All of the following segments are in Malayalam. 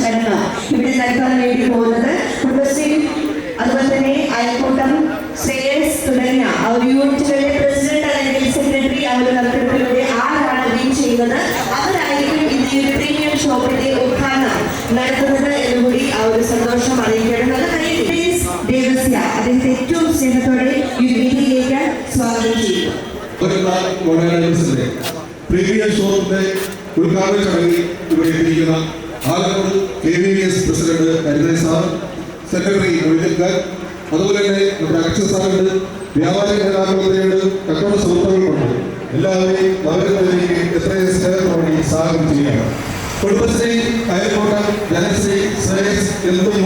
ചടങ്ങ് ഇവിടെ നടത്താൻ വേണ്ടി പോകുന്നത് കുടുംബശ്രീ അതുപോലെ തന്നെ അയൽക്കൂട്ടം ശ്രേയസ് തുടങ്ങിയ യൂണിറ്റുകളുടെ പ്രസിഡന്റ് അല്ലെങ്കിൽ സെക്രട്ടറി അവർ നറുക്കെടുപ്പിലൂടെ ആരാണ് ലീഡ് ചെയ്യുന്നത് അവരായിരിക്കും ഇന്ന് ഈ പ്രീമിയം ഷോപ്പിന്റെ ഉദ്ഘാടനം നടത്തുന്നത് എന്നുകൂടി ആ ഒരു സന്തോഷം അറിയിക്കേണ്ടത്. ദേവസ്യ അദ്ദേഹത്തെ ഏറ്റവും സ്നേഹത്തോടെ ഈ വേദിയിലേക്ക് സ്വാഗതം ചെയ്യുന്നു. പ്രീമിയം ഷോപ്പിന്റെ ഉദ്ഘാടന ചടങ്ങിൽ ഇവിടെ എത്തിയിരിക്കുന്ന Alakode KVS president Haridas sir, secretary Moideen Khan, അതുപോലെ തന്നെ നമ്മുടെ അക്ഷയ സാറുണ്ട്, വ്യാപാരി നേതാക്കളുണ്ട്, കച്ചവട സുഹൃത്തുക്കളുണ്ട്. എല്ലാവരെയും നവരത്തിലേക്ക് എത്രയും സ്നേഹത്തോടെ സ്വാഗതം ചെയ്യുകയാണ്. കുടുംബശ്രീ, അയൽക്കൂട്ടം, ജനശ്രീ, ശ്രേയസ് എന്തും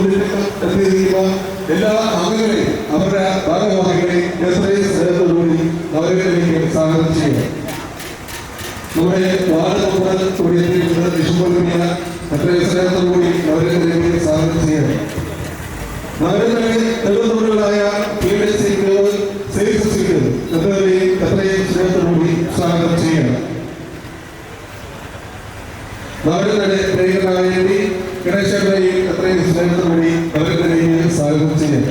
എത്തിയിരിക്കുന്ന എല്ലാ അംഗങ്ങളെയും അവരുടെ ഭാരവാഹികളെയും എത്രയും സ്നേഹത്തോടുകൂടി നവരത്തിലേക്ക് സ്വാഗതം ചെയ്യുക. നമ്മുടെ വാർഡ് മെമ്പർ കൂടി എത്തിയിരിക്കുന്നത് വിഷുപോലുമില്ല എത്രയും സ്നേഹത്തോടുകൂടി നവരത്തിലേക്ക് സ്വാഗതം ചെയ്യുക. നഗരത്തിലെ നെടുന്തൂണുകളായ സെയിൽസ് എന്നിവരെയും എത്രയും സ്നേഹത്തോടുകൂടി സ്വാഗതം ചെയ്യുക. നഗരത്തിലെ പ്രിയങ്കരായ ഗണേശനെയും എത്രയും സ്നേഹത്തോടുകൂടി നഗരത്തിലേക്ക് സ്വാഗതം ചെയ്യുക.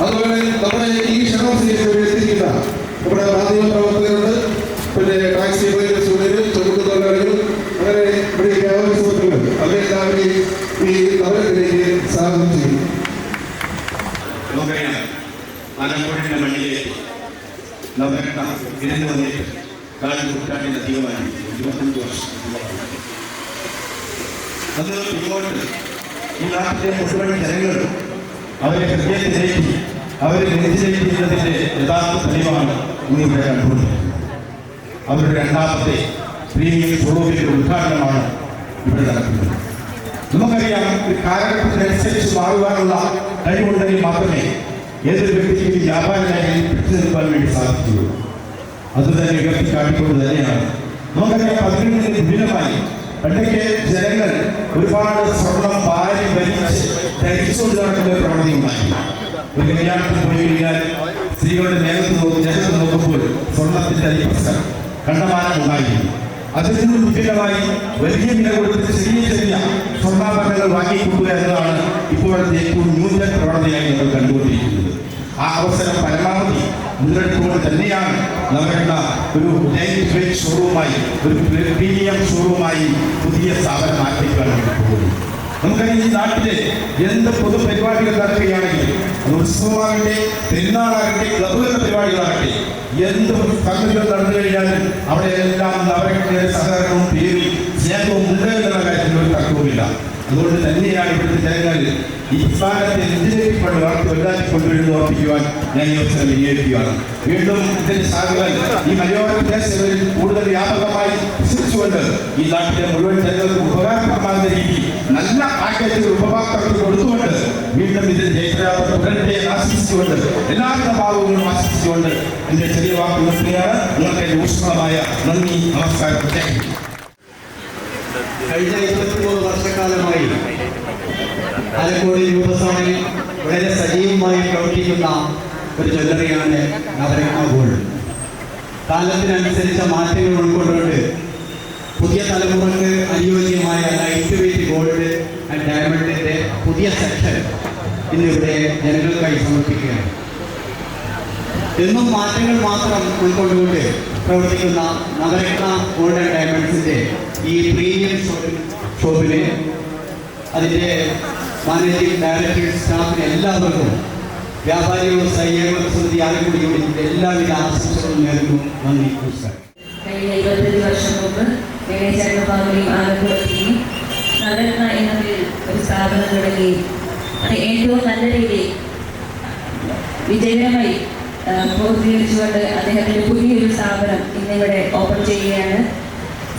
അതുപോലെ നമ്മുടെ ഈ ക്ഷണം സ്വീകരിക്കുന്ന നമ്മുടെ മാധ്യമ പ്രവർത്തകരുണ്ട്, പിന്നെ ടാക്സി യൂണിയൻ തൊഴിലാളികൾ, അങ്ങനെ ഇവിടെ വ്യാപാരി സുഹൃത്തുക്കൾ, അവരെല്ലാവരെയും ഈ നഗരത്തിലേക്ക് സ്വാഗതം ചെയ്യും. നമുക്കറിയാം, ആലക്കോടിന്റെ മണ്ണിലേക്ക് നവരത്ന ഇരുന്ന് വന്നിട്ട് കാലം നൂറ്റാണ്ടിലധികമായി 25 വർഷം. അത് ഇങ്ങോട്ട് ഈ നാട്ടിലെ മുഴുവൻ ജനങ്ങൾ അവരെ ഹൃദയത്തിലേക്ക് അവരെ നെഞ്ചിലേക്കുന്നതിന്റെ യഥാർത്ഥ തെളിവാണ് ഇന്നിവിടെ കണ്ടുകൊണ്ടിരിക്കുന്നത്. അവരുടെ രണ്ടാമത്തെ പ്രീമിയം ഷോറൂമിന്റെ ഉദ്ഘാടനമാണ് ഇവിടെ നടക്കുന്നത്. നമുക്കറിയാം, ഒരു കാലഘട്ടത്തിനനുസരിച്ച് മാറുവാനുള്ള കഴിവുണ്ടെങ്കിൽ മാത്രമേ ഏതൊരു വ്യക്തിക്കും വ്യാപാര മേഖലയിൽ പിടിച്ചു നിൽക്കാൻ വേണ്ടി സാധിക്കുകയുള്ളൂ. അതുതന്നെ ഉയർത്തിക്കാട്ടിക്കൊണ്ട് തന്നെയാണ് നമുക്കറിയാം, 15 വിഭിന്നമായി പണ്ടൊക്കെ ജനങ്ങൾ ഒരുപാട് സ്വർണം വാരി വലിച്ച് ധരിച്ചുകൊണ്ട് നടക്കുന്ന പ്രവണത ഉണ്ടായി. ഒരു കല്യാണത്തിന് പോയി കഴിഞ്ഞാൽ സ്ത്രീകളുടെ ദേഹത്ത് നോക്കുമ്പോൾ സ്വർണത്തിന്റെ അരിപ്രശ്നം കണ്ടമാനം ഉണ്ടായിരുന്നു. അതിൽ നിന്നും വിഭിന്നമായി വലിയ വില കൊടുത്ത് ചെറിയ ചെറിയ സ്വർണ്ണാഭരണങ്ങൾ വാങ്ങിക്കൊടുക്കുക എന്നതാണ് ഇപ്പോഴത്തെ ഏറ്റവും ന്യൂനത പ്രവണതയായി നമ്മൾ കണ്ടുകൊണ്ടിരിക്കുന്നത്. ആ അവസരം പരമാവധി മുതലെടുത്തുകൊണ്ട് തന്നെയാണ് നമ്മുടെ ഒരു ലൈറ്റ് വെയ്റ്റ് ഷോറൂമായി, ഒരു പ്രീമിയം ഷോറൂമായി പുതിയ സ്ഥാപനം ആരംഭിക്കാൻ പോകുന്നത്. നമുക്കറിയാം, ഈ നാട്ടിലെ എന്ത് പൊതുപരിപാടികൾ നടക്കുകയാണെങ്കിലും അത് ഉത്സവമാകട്ടെ, പെരുന്നാളാകട്ടെ, ക്ലബുകളുടെ പരിപാടികളാകട്ടെ, എന്ത് സംഗതികൾ നടന്നു കഴിഞ്ഞാലും അവിടെ എല്ലാം നവരങ്ങളുടെ സഹകരണവും പേരിൽ സ്നേഹവും ഉണ്ട് എന്നുള്ള കാര്യത്തിൽ ഒരു തർക്കവുമില്ല. അതുകൊണ്ട് തന്നെയാണ് ഇവിടുത്തെ ജനങ്ങൾ ഈ സ്ഥാനത്തെ നെഞ്ചിലേക്ക് വലുതാക്കിക്കൊണ്ടുവരുന്ന ഓർപ്പിക്കുവാൻ ഞാൻ ഈ അവസരം വിനിയോഗിക്കുകയാണ്. വീണ്ടും ഇതിന്റെ ശാഖകൾ ഈ മലയോര പ്രദേശങ്ങളിൽ കൂടുതൽ വ്യാപകമായി വിശ്വസിച്ചുകൊണ്ട് ഈ നാട്ടിലെ മുഴുവൻ ജനങ്ങൾക്ക് ഉപകാരപ്രദമാകുന്ന രീതിയിൽ നല്ല പാക്കേജുകൾ ഉപഭോക്താക്കൾക്ക് കൊടുത്തുകൊണ്ട് വീണ്ടും ഇതിന്റെ ജയപ്രയാസം തുടരട്ടെ ആശംസിച്ചുകൊണ്ട് എല്ലാവിധ ഭാവങ്ങളും ആശംസിച്ചുകൊണ്ട് എന്റെ ചെറിയ വാക്ക് നിർത്തുകയാണ്. നിങ്ങൾക്ക് എന്റെ ഊഷ്മളമായ നന്ദി, നമസ്കാരം. കഴിഞ്ഞ 23 വർഷക്കാലമായി ആലക്കോട് രൂപസഭയിൽ വളരെ സജീവമായി പ്രവർത്തിക്കുന്ന ഒരു ജ്വല്ലറിയാണ് നവരത്ന ഗോൾഡ്. കാലത്തിനനുസരിച്ച മാറ്റങ്ങൾ ഉൾക്കൊണ്ടുകൊണ്ട് പുതിയ തലമുറക്ക് അനുയോജ്യമായ ലൈറ്റ് വെയ്റ്റ് ഗോൾഡ് ആൻഡ് ഡയമണ്ടിൻ്റെ പുതിയ സെക്ഷൻ ഇന്നിവിടെ ജനങ്ങൾക്കായി സമർപ്പിക്കുകയാണ്. എന്നും മാറ്റങ്ങൾ മാത്രം ഉൾക്കൊണ്ടുകൊണ്ട് പ്രവർത്തിക്കുന്ന നവരത്ന ഗോൾഡ് ആൻഡ് ഡയമണ്ട്സിൻ്റെ ഈ പ്രീമിയം ഷോപ്പിന് അതിൻ്റെ മാനേജിംഗ് ഡയറക്ടർ സ്റ്റാഫിന് എല്ലാവർക്കും വ്യാപാരി വ്യവസായ ഏകോപന സമിതി ആലക്കോട് യൂണിറ്റിൻ്റെ എല്ലാവിധ ആശംസകളും നേരുന്നു. നന്ദി, നമസ്കാരം. കഴിഞ്ഞ 25 വർഷം മുമ്പ് ഫാമിലിയും ആലക്കോടെയും നവരത്ന എന്ന പേരിൽ ഒരു സ്ഥാപനം തുടങ്ങി അത് ഏറ്റവും നല്ല രീതിയിൽ വിജയകരമായി പൂർത്തീകരിച്ചുകൊണ്ട് അദ്ദേഹത്തിൻ്റെ പുതിയൊരു സ്ഥാപനം ഇന്നിവിടെ ഓപ്പൺ ചെയ്യുകയാണ്.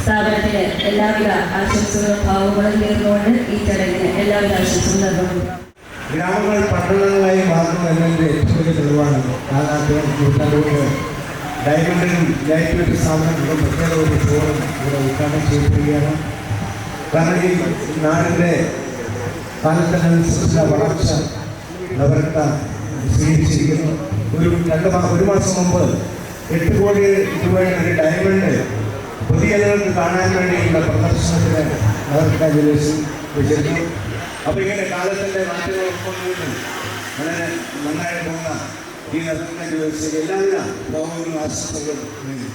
സ്ഥാപനത്തിന് എല്ലാവിധ ആശംസകളും ഭാവങ്ങളും നേർന്നുകൊണ്ട് ഈ ചടങ്ങിന് എല്ലാവിധ ആശംസകളും നൽകുന്നു. ഗ്രാമങ്ങൾ പട്ടണങ്ങളായി മാറുന്നു എന്നതിൻ്റെ ഏറ്റവും വലിയ തെളിവാണ് നൂറ്റാണ്ടുകൊണ്ട് ഡയമണ്ടിനും ലൈറ്റ് വെയ്റ്റ് സ്ഥാപനങ്ങളും പ്രത്യേക ഒരു ഷോറും ഇവിടെ ഉദ്ഘാടനം ചെയ്യപ്പെടുകയാണ്. കാരണം ഈ നാടിൻ്റെ കാലത്തിനനുസരിച്ചുള്ള വളർച്ച നവരത്ന സ്വീകരിച്ചിരിക്കുന്നു. ഒരു മാസം മുമ്പ് 8 കോടി രൂപയുടെ ഒരു ഡയമണ്ട് പൊതുജനങ്ങൾക്ക് കാണാൻ വേണ്ടിയുള്ള പ്രദർശനത്തിന് നഗരത്തിൻ്റെ ജ്വല്ലേഴ്സും വെച്ചിരുന്നു. അപ്പോൾ ഇങ്ങനെ കാലത്തിൻ്റെ മാറ്റങ്ങൾ ഉൾക്കൊണ്ടുകൊണ്ട് വളരെ നന്നായിട്ട് പോകുന്ന ഈ നഗരത്തിൻ്റെ ജ്വല്ലേഴ്സിൻ്റെ എല്ലാവിധ ഭാവങ്ങളും ആശംസകളും നേരുന്നു.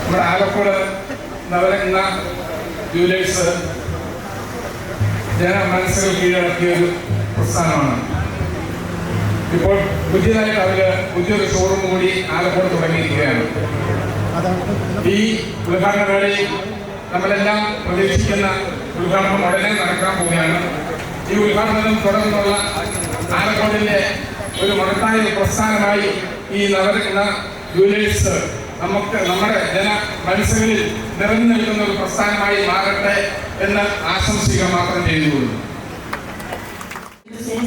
നമ്മുടെ ആലപ്പുഴ നവരത്ന ജ്വല്ലേഴ്സ് ജനമനസ്സുകൾ കീഴടക്കിയ ഒരു പ്രസ്ഥാനമാണ്. ഇപ്പോൾ പുതിയതായിട്ട് പുതിയൊരു ഷോറൂം കൂടി ആലപ്പുഴ തുടങ്ങിയിരിക്കുകയാണ്. ഈ ഉദ്ഘാടന വേളയിൽ നമ്മളെല്ലാം പ്രതീക്ഷിക്കുന്ന ഉദ്ഘാടനം ഉടനെ നടക്കാൻ പോവുകയാണ്. ഈ ഉദ്ഘാടനം തുടർന്നുള്ള ആലപ്പുഴയിലെ ഒരു മഹത്തായ പ്രസ്ഥാനമായി ഈ നവരത്ന ജ്വല്ലേഴ്സ് നമ്മുടെ മനസ്സുകളിൽ നിറഞ്ഞു നിൽക്കുന്ന ഒരു പ്രസ്ഥാനമായി മാറട്ടെ എന്ന് ആശംസിക്കുക മാത്രം ചെയ്തുകൊള്ളു.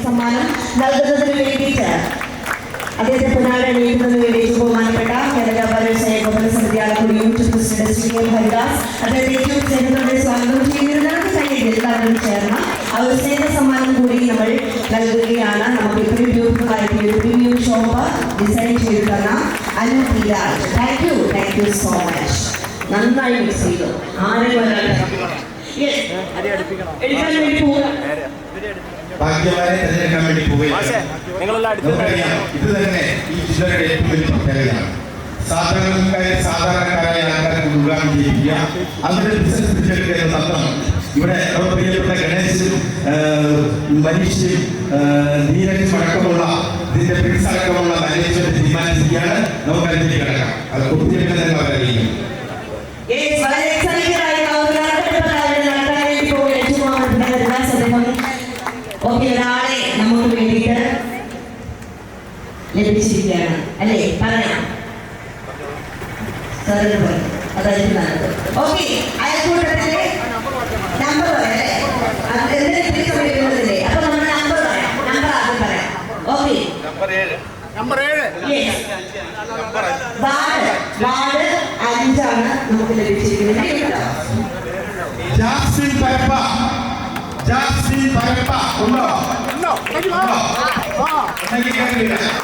സമ്മാനം നൽകുന്നതിന് വേണ്ടിയിട്ട് അദ്ദേഹത്തെ പുനരണിയിക്കുന്നതിന് വേണ്ടി ബഹുമാനപ്പെട്ട കേരള പരസ്യ സമിതി Alappuzha YouTube president Shri M Haridas അദ്ദേഹത്തെ ഏറ്റവും സ്നേഹത്തോടെ സ്വാഗതം ചെയ്യുന്നതിനാണ് കഴിഞ്ഞ എല്ലാവരും ചേർന്ന് ആ ഒരു സ്നേഹ സമ്മാനം കൂടി നമ്മൾ നൽകുകയാണ്. നമുക്ക് ഇത്രയും ബ്യൂട്ടിഫുള്ളായിട്ട് ഒരു പ്രീമിയം ഷോപ്പ് ഡിസൈൻ ചെയ്ത് തന്ന Anuraj. Thank you so much. നന്നായി മിക്സ് ചെയ്തു. ആരും എടുക്കാൻ വേണ്ടി പോകാം. ഭാഗ്യവാനെ തിരഞ്ഞെടുക്കാൻ വേണ്ടി പോവുകയാണ്. ഇത് തന്നെ ഈ ജില്ലയുടെ ഏറ്റവും വലിയ പ്രത്യേകതയാണ്. സാധാരണക്കാരായ ആൾക്കാർക്ക് ഉദ്ഘാടനം ചെയ്യിപ്പിക്കുക, അവരുടെ ബിസിനസ് പിടിച്ചെടുക്കുക എന്ന തത്വം ഇവിടെ നമ്മുടെ പ്രിയപ്പെട്ട ഗണേശനും മനീഷയും നീരജും അടക്കമുള്ള ഇതിന്റെ പ്രിൻസ് അടക്കമുള്ള മാനേജ്മെന്റ് തീരുമാനിച്ചിരിക്കുകയാണ്. നമുക്ക് അതിലേക്ക് കിടക്കാം. അത് കുട്ടികളെ തന്നെ അവരറിയിക്കും. ഒരാളെ നമുക്ക് വേണ്ടിയിട്ട് ലഭിച്ചിരിക്കുകയാണ് അല്ലേ? പറയാം സാറിന് പറയും അതായത് നല്ലത്. ഓക്കെ, അയൽക്കൂട്ടത്തിന്റെ നമ്പർ പറയാം. അപ്പൊ നമ്മൾ നമ്പർ പറയാം. നമ്പർ ആദ്യം പറയാം. ഓക്കെ, വാർഡ് 5 നമുക്ക് ലഭിച്ചിരിക്കുന്നത്. ജാസ്മിൻ പരപ്പ ഉണ്ടോ?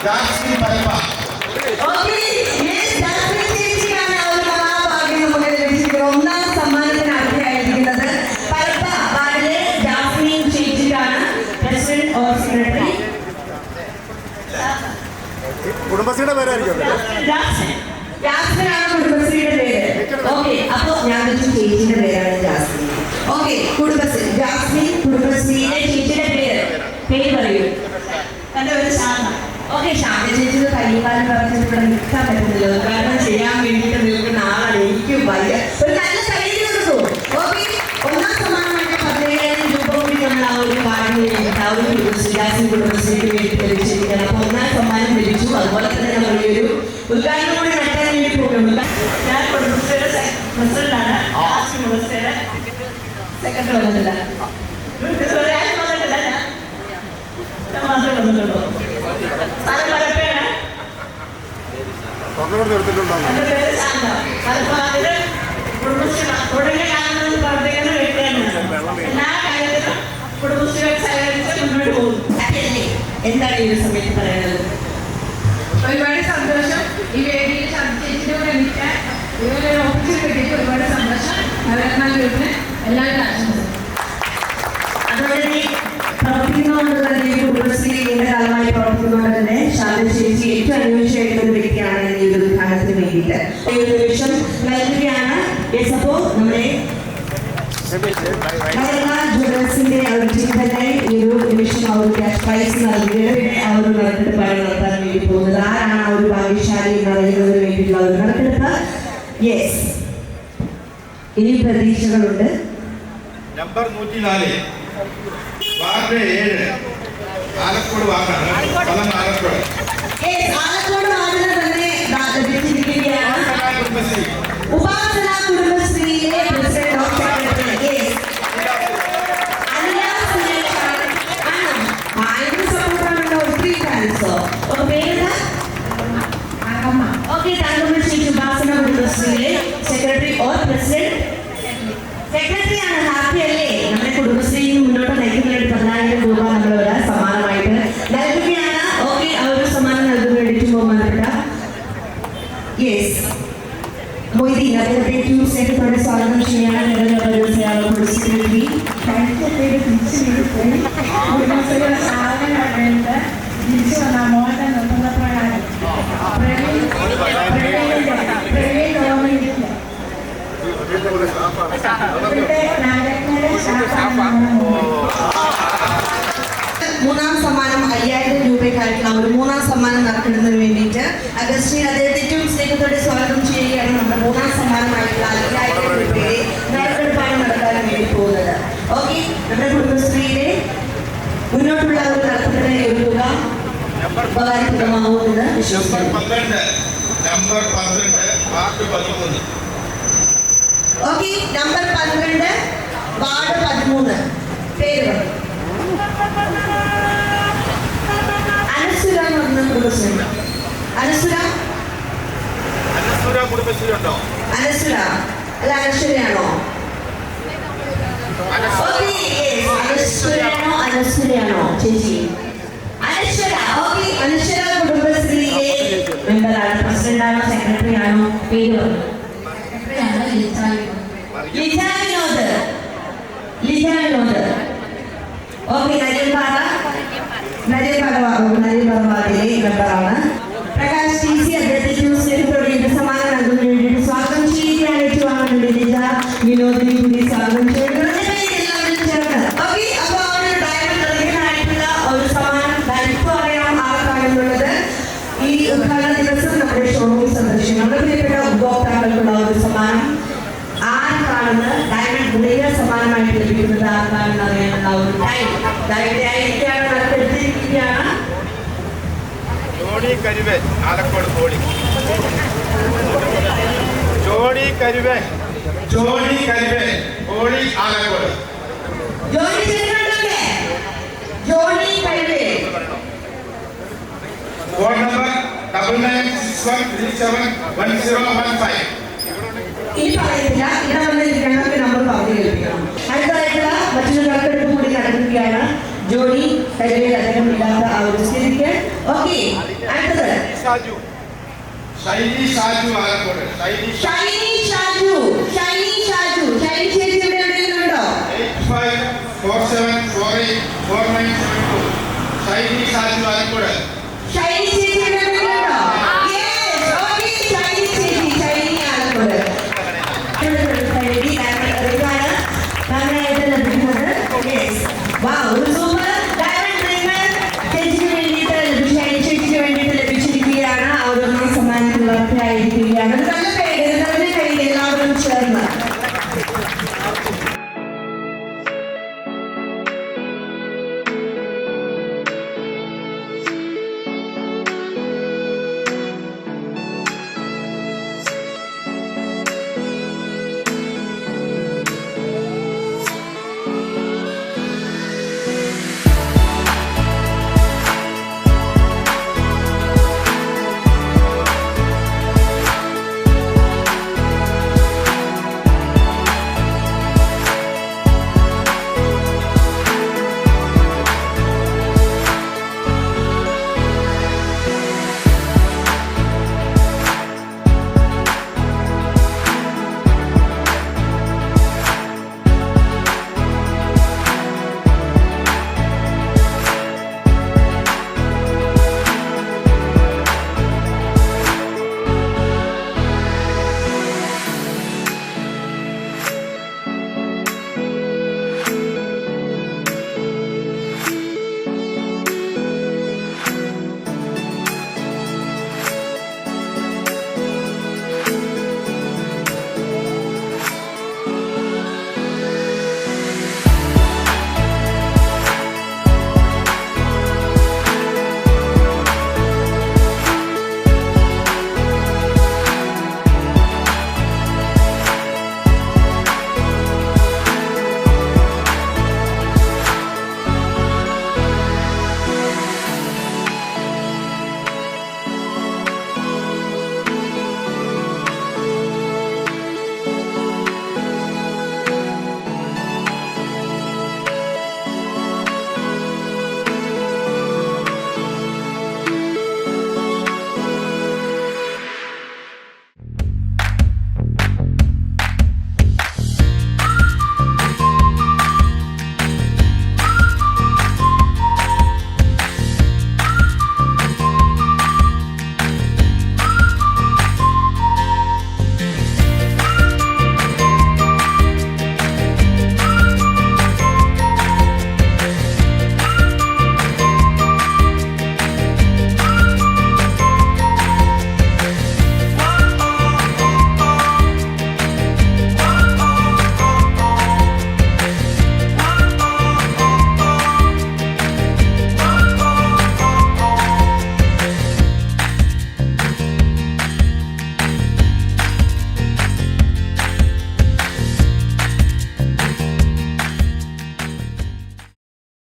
ജാസ്മിൻ പരപ്പ. ഒന്നാം സമ്മാനത്തിന് അർഹയായിരിക്കുന്നത് പരപ്പ വാർഡിലെ ജാസ്മിൻ ചേച്ചിക്കാണ്. പ്രസിഡന്റ് ഓർ സെക്രട്ടറി കുടുംബശ്രീയുടെ പേരായിരിക്കും. ജാസ്മിനാണ് കുടുംബശ്രീയുടെ പേര്. ഓക്കെ, അപ്പൊ ഞാൻ വെച്ച ചേച്ചിയുടെ പേരാണ് ജാസ്മിൻ. ഓക്കെ, കുടുംബശ്രീ ജാസ്മിൻ കുടുംബശ്രീയിലെ ചേച്ചിയുടെ പേര് പറയൂ. തന്റെ ഒരു ശാന്ത. ഓക്കെ, ശാന്ത ചേച്ചിയുടെ കൈകാലം പറഞ്ഞിട്ട് ഇവിടെ നിൽക്കാൻ പറ്റുന്നില്ല. ഉദ്ഘാടനം ചെയ്യാൻ വേണ്ടിയിട്ട് നിൽക്കുന്ന ആളാണ്. എനിക്ക് വയ്യ. ഒരു നല്ല കൈയ്യിൽ കൊടുത്തു. ഓക്കെ, ഒന്നാം സമ്മാനമായിട്ട് 15,000 രൂപ കൂടി നമ്മൾ ആ ഒരു വാർഡിന് ആ ഒരു ജാസ്മിൻ കുടുംബശ്രീക്ക് വേണ്ടി ലഭിച്ചിരിക്കുകയാണ്. അപ്പൊ ഒന്നാം സമ്മാനം ലഭിച്ചു. അതുപോലെ തന്നെ നമ്മൾ ഈ ഒരു ഉദ്ഘാടനം കൂടി നടത്താൻ വേണ്ടി പോകുന്നുണ്ട്. ഞാൻ കുടുംബശ്രീയുടെ പ്രസിഡന്റാണ്. കുടുംബശ്രീയുടെ സെക്രട്ടറി വന്നിട്ടില്ല. ഞാൻ മാത്രമേ വന്നിട്ടുള്ളൂ. സ്ഥലം പരപ്പയാണ്. എന്റെ പേര് ശാന്ത. പരപ്പാതില് കുടുംബശ്രീ തുടങ്ങിയ കാലങ്ങളിൽ പ്രവർത്തിക്കുന്ന വ്യക്തിയാണ്. എല്ലാ കാര്യത്തിലും കുടുംബശ്രീകൾ സഹകരിച്ച് മുന്നോട്ട് പോകുന്നു. എന്താണ് ഈ ഒരു സമയത്ത് പറയുന്നത്? ഒരുപാട് സന്തോഷം. ഈ വേദിയിൽ ചേച്ചിയുടെ കൂടെ എണീക്കാൻ ഇതുപോലെ ഒരു ഓപ്പർച്യൂണിറ്റി കിട്ടിയിട്ട് ഒരുപാട് സന്തോഷം. നവരത്ന ഗ്രൂപ്പിന് എല്ലാവരും ആശംസ. അതുപോലെ തന്നെ പ്രവർത്തിക്കുന്നതുകൊണ്ട് തന്നെ കുടുംബശ്രീ കാലമായി പ്രവർത്തിക്കുന്നതുകൊണ്ട് തന്നെ ശാന്ത ചേച്ചി ഏറ്റവും അനുയോജ്യമായിട്ടുള്ള ഒരു വ്യക്തിയാണ് ഈ ഒരു ഉദ്ഘാടനത്തിന് വേണ്ടിയിട്ട് ഈ ഒരു നിമിഷം നൽകുകയാണ്. അപ്പോ നമ്മുടെ ജ്വല്ലേഴ്സിന്റെ തന്നെ ഈ ഒരു നിമിഷം ആ ഒരു ക്യാഷ് പ്രൈസ് നൽകുകയാണ്. ആ ഒരു നറുക്കെടുപ്പാണ് നടത്താൻ വേണ്ടി പോകുന്നത്. ആരാണ് ആ ഒരു ഭാഗ്യശാലി എന്നറിയുന്നതിന് വേണ്ടിയിട്ടുള്ള ഒരു നറുക്കെടുപ്പ്? യെസ്, ഇനി പ്രതീക്ഷകളുണ്ട്. നമ്പർ 104 വാർഡ് 7 ആലക്കോട് വാർഡാണ്. ആലക്കോട് വാർഡിന് തന്നെ ലഭിച്ചിരിക്കുകയാണ്. ഉപാസന കുടുംബശ്രീയിലെ പ്രസിഡന്റ് ഓഫ് സെക്രട്ടറി ഒത്തിരി താങ്ക്സ്. പേര് ഓക്കെ, തങ്കമ്മ ഉപാസന കുടുംബശ്രീയിലെ സെക്രട്ടറി ഓർ പ്രസിഡന്റ് സെക്രട്ടറിയാണ്. ഹാപ്പി അല്ലേ? നമ്മുടെ കുടുംബശ്രീയിൽ മുന്നോട്ട് നയിക്കുന്ന 10,000 രൂപ നമ്മളൊരു സമ്മാനമായിട്ട് നൽകുകയാണ്. ഓക്കെ, ആ ഒരു സമ്മാനം നൽകുന്ന വേണ്ടിയിട്ട് ബഹുമാനപ്പെട്ട യെസ് മൊയ്തീൻ അദ്ദേഹത്തെ പോയി കുടുംബശ്രീയുടെ സാധനം കണ്ടിട്ട് തിരിച്ചു വന്ന മോഹത്തെ നിർത്തുന്നപ്പോഴാണ് പ്രവീൺ ഓർമ്മയില്ല ഇവിടുത്തെ നാഗരത്നയുടെ സ്റ്റാഫാണ്. മൂന്നാം സമ്മാനം 5000 രൂപയ്ക്കായിട്ടുള്ള ഒരു മൂന്നാം സമ്മാനം നറുക്കെടുക്കുന്നതിന് വേണ്ടിയിട്ട് അഗസ്റ്റിൻ അദ്ദേഹത്തെ ഏറ്റവും സ്നേഹത്തോടെ സ്വാഗതം ചെയ്യുകയാണ്. നമ്മുടെ മൂന്നാം സമ്മാനമായിട്ടുള്ള 5000 രൂപയുടെ നറുക്കെടുപ്പാണ് നടത്താൻ വേണ്ടി പോകുന്നത്. ഓക്കെ, നമ്മുടെ കുടുംബശ്രീയിലെ മുന്നോട്ടുള്ള ഒരു നടത്തുന്നതിനെ ഒരു തുക ഉപകാരപ്രദമാവുമെന്ന് വിശ്വസിക്കുന്നു. Number 12 ward 13. Okay, number 12 ward 13 പേര് പറയും. അനസുര എന്ന് പറഞ്ഞ കുടുംബശ്രീ. അനസുര കുടുംബശ്രീ ഉണ്ടോ? അനസുര അല്ല അനശ്വരയാണോ? അനശ്വരയാണോ ചേച്ചി? അനശ്വര. ഓക്കെ, അനശ്വര കുടുംബശ്രീയിലെ മെമ്പറാണ്, പ്രസിഡന്റാണോ സെക്രട്ടറി ആണോ? പേര് പറഞ്ഞു. ലിജ വിനോദ്. ലിജ വിനോദ്. ഓക്കെ, നരിയമ്പാറവാദിലെ മെമ്പറാണ്. പ്രകാശ് ടി സി അദ്ദേഹത്തെ സ്നേഹത്തോടെ സമ്മാനം നൽകുന്നതിന് വേണ്ടിയിട്ട് സ്വാഗതം ചെയ്യുകയാണ്. ഏറ്റുവാങ്ങുന്നുണ്ട് ലിജ വിനോദിനെ കൂടി സ്വാഗതം ചെയ്യുന്നത്. ഓക്കെ, അപ്പൊ ആ ഒരു ഡയമണ്ട് അർഹനായിട്ടുള്ള ഒരു സമ്മാനം ഇപ്പോൾ അറിയാം ആർക്കാണെന്നുള്ളത്. ഈ ഉദ്ഘാടന ദിവസം നമ്മുടെ ഷോറൂം സന്ദർശിക്കും. നമ്മുടെ പ്രിയപ്പെട്ട ഉപഭോക്താക്കൾക്കുള്ള ഒരു സമ്മാനം ആർക്കാണെന്ന് ഡയമണ്ട് ഗുളിക സമ്മാനമായിട്ട് ലഭിക്കുന്നത് ആർക്കാണെന്ന് അറിയാനുള്ള ഒരു ടൈം ആയിരിക്കുകയാണ് നടത്തിയിരിക്കുകയാണ്. ജോണി കരുവൻ ആലക്കോട്. ജോണി കരുവൻ ആലക്കോട്. ജോണി കരുവേ. Phone number 9961371015. ഇനി പറയത്തില്ല, ഇവിടെ വന്നിരിക്കണം, നമ്പർ പറഞ്ഞു കേൾപ്പിക്കണം. അടുത്തതായിട്ടുള്ള മറ്റൊരു നറുക്കെടുപ്പ് കൂടി നടക്കുകയാണ്. ജോണി കരുവേ അദ്ദേഹം ഇല്ലാത്ത ആ ഒരു സ്ഥിതിക്ക്. ഓക്കെ, അടുത്തത് ഷൈനി ഷാജു ആലക്കോട്. ഷൈനി ഷാജു. ഷൈനി ചേച്ചി ഇവിടെ എവിടെയെങ്കിലും ഉണ്ടോ? 8547484972. ഷൈനി ഷാജു ആലക്കോട്.